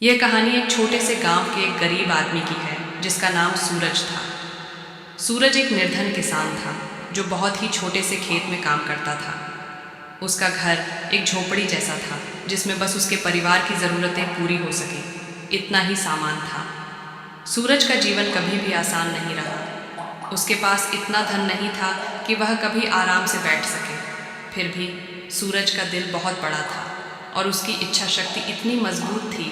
यह कहानी एक छोटे से गांव के एक गरीब आदमी की है जिसका नाम सूरज था। सूरज एक निर्धन किसान था जो बहुत ही छोटे से खेत में काम करता था। उसका घर एक झोपड़ी जैसा था जिसमें बस उसके परिवार की ज़रूरतें पूरी हो सके इतना ही सामान था। सूरज का जीवन कभी भी आसान नहीं रहा। उसके पास इतना धन नहीं था कि वह कभी आराम से बैठ सके। फिर भी सूरज का दिल बहुत बड़ा था और उसकी इच्छा शक्ति इतनी मजबूत थी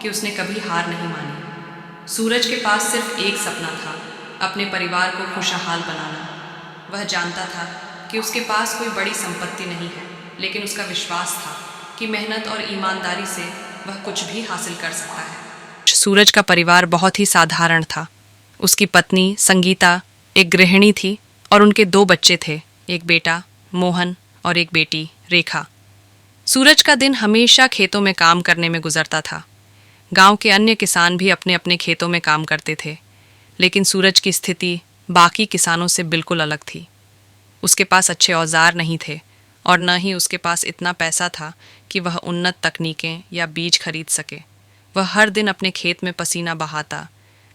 कि उसने कभी हार नहीं मानी। सूरज के पास सिर्फ एक सपना था, अपने परिवार को खुशहाल बनाना। वह जानता था कि उसके पास कोई बड़ी संपत्ति नहीं है, लेकिन उसका विश्वास था कि मेहनत और ईमानदारी से वह कुछ भी हासिल कर सकता है। सूरज का परिवार बहुत ही साधारण था। उसकी पत्नी संगीता एक गृहिणी थी और उनके दो बच्चे थे, एक बेटा मोहन और एक बेटी रेखा। सूरज का दिन हमेशा खेतों में काम करने में गुजरता था। गांव के अन्य किसान भी अपने अपने खेतों में काम करते थे, लेकिन सूरज की स्थिति बाकी किसानों से बिल्कुल अलग थी। उसके पास अच्छे औजार नहीं थे और न ही उसके पास इतना पैसा था कि वह उन्नत तकनीकें या बीज खरीद सके। वह हर दिन अपने खेत में पसीना बहाता,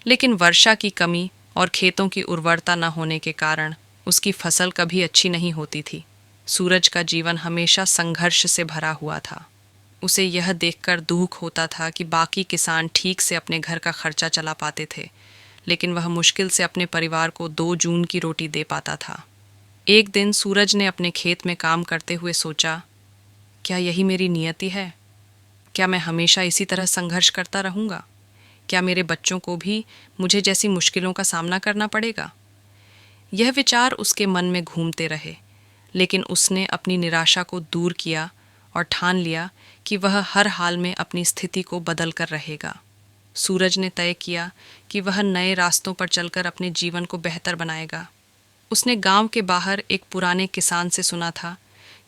लेकिन वर्षा की कमी और खेतों की उर्वरता न होने के कारण उसकी फसल कभी अच्छी नहीं होती थी। सूरज का जीवन हमेशा संघर्ष से भरा हुआ था। उसे यह देखकर दुख होता था कि बाकी किसान ठीक से अपने घर का खर्चा चला पाते थे, लेकिन वह मुश्किल से अपने परिवार को 2 जून की रोटी दे पाता था। एक दिन सूरज ने अपने खेत में काम करते हुए सोचा, क्या यही मेरी नियति है? क्या मैं हमेशा इसी तरह संघर्ष करता रहूंगा? क्या मेरे बच्चों को भी मुझे जैसी मुश्किलों का सामना करना पड़ेगा? यह विचार उसके मन में घूमते रहे, लेकिन उसने अपनी निराशा को दूर किया और ठान लिया कि वह हर हाल में अपनी स्थिति को बदल कर रहेगा। सूरज ने तय किया कि वह नए रास्तों पर चलकर अपने जीवन को बेहतर बनाएगा। उसने गांव के बाहर एक पुराने किसान से सुना था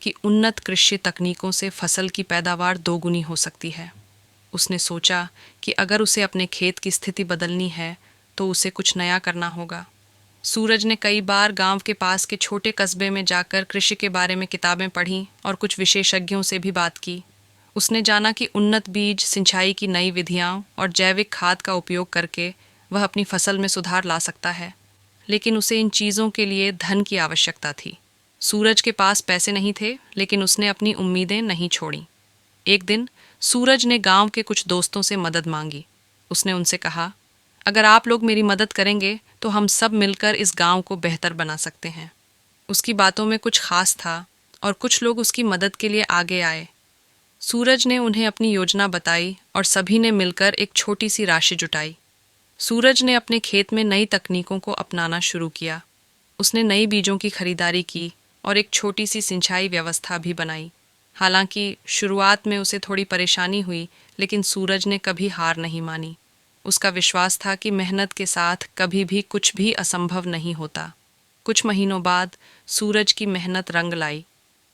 कि उन्नत कृषि तकनीकों से फसल की पैदावार 2 गुनी हो सकती है। उसने सोचा कि अगर उसे अपने खेत की स्थिति बदलनी है तो उसे कुछ नया करना होगा। सूरज ने कई बार गांव के पास के छोटे कस्बे में जाकर कृषि के बारे में किताबें पढ़ीं और कुछ विशेषज्ञों से भी बात की। उसने जाना कि उन्नत बीज, सिंचाई की नई विधियां और जैविक खाद का उपयोग करके वह अपनी फसल में सुधार ला सकता है, लेकिन उसे इन चीज़ों के लिए धन की आवश्यकता थी। सूरज के पास पैसे नहीं थे, लेकिन उसने अपनी उम्मीदें नहीं छोड़ीं। एक दिन सूरज ने गांव के कुछ दोस्तों से मदद मांगी। उसने उनसे कहा, अगर आप लोग मेरी मदद करेंगे तो हम सब मिलकर इस गांव को बेहतर बना सकते हैं। उसकी बातों में कुछ खास था और कुछ लोग उसकी मदद के लिए आगे आए। सूरज ने उन्हें अपनी योजना बताई और सभी ने मिलकर एक छोटी सी राशि जुटाई। सूरज ने अपने खेत में नई तकनीकों को अपनाना शुरू किया। उसने नई बीजों की खरीदारी की और एक छोटी सी सिंचाई व्यवस्था भी बनाई। हालांकि शुरुआत में उसे थोड़ी परेशानी हुई, लेकिन सूरज ने कभी हार नहीं मानी। उसका विश्वास था कि मेहनत के साथ कभी भी कुछ भी असंभव नहीं होता। कुछ महीनों बाद सूरज की मेहनत रंग लाई।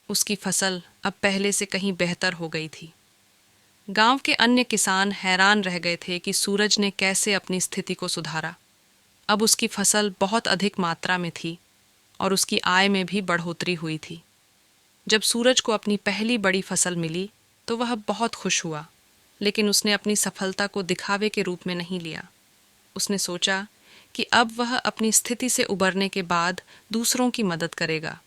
उसकी फसल अब पहले से कहीं बेहतर हो गई थी। गांव के अन्य किसान हैरान रह गए थे कि सूरज ने कैसे अपनी स्थिति को सुधारा। अब उसकी फसल बहुत अधिक मात्रा में थी और उसकी आय में भी बढ़ोतरी हुई थी। जब सूरज को अपनी पहली बड़ी फसल मिली तो वह बहुत खुश हुआ, लेकिन उसने अपनी सफलता को दिखावे के रूप में नहीं लिया। उसने सोचा कि अब वह अपनी स्थिति से उबरने के बाद दूसरों की मदद करेगा।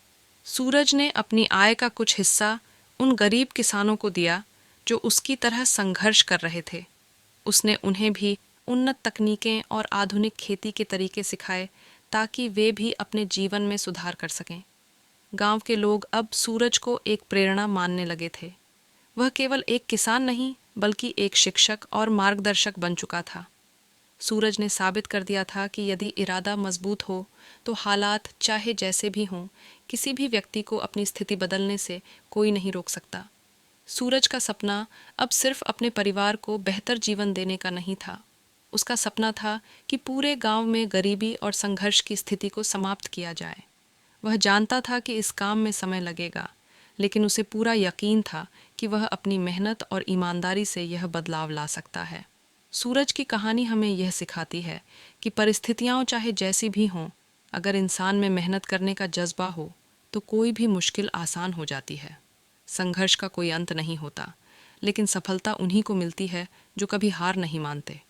सूरज ने अपनी आय का कुछ हिस्सा उन गरीब किसानों को दिया जो उसकी तरह संघर्ष कर रहे थे। उसने उन्हें भी उन्नत तकनीकें और आधुनिक खेती के तरीके सिखाए ताकि वे भी अपने जीवन में सुधार कर सकें। गांव के लोग अब सूरज को एक प्रेरणा मानने लगे थे। वह केवल एक किसान नहीं, बल्कि एक शिक्षक और मार्गदर्शक बन चुका था। सूरज ने साबित कर दिया था कि यदि इरादा मजबूत हो तो हालात चाहे जैसे भी हों, किसी भी व्यक्ति को अपनी स्थिति बदलने से कोई नहीं रोक सकता। सूरज का सपना अब सिर्फ अपने परिवार को बेहतर जीवन देने का नहीं था। उसका सपना था कि पूरे गांव में गरीबी और संघर्ष की स्थिति को समाप्त किया जाए। वह जानता था कि इस काम में समय लगेगा, लेकिन उसे पूरा यकीन था कि वह अपनी मेहनत और ईमानदारी से यह बदलाव ला सकता है। सूरज की कहानी हमें यह सिखाती है कि परिस्थितियां चाहे जैसी भी हों, अगर इंसान में मेहनत करने का जज्बा हो तो कोई भी मुश्किल आसान हो जाती है। संघर्ष का कोई अंत नहीं होता, लेकिन सफलता उन्हीं को मिलती है जो कभी हार नहीं मानते।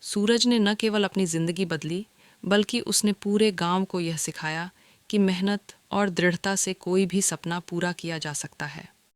सूरज ने न केवल अपनी जिंदगी बदली, बल्कि उसने पूरे गांव को यह सिखाया कि मेहनत और दृढ़ता से कोई भी सपना पूरा किया जा सकता है।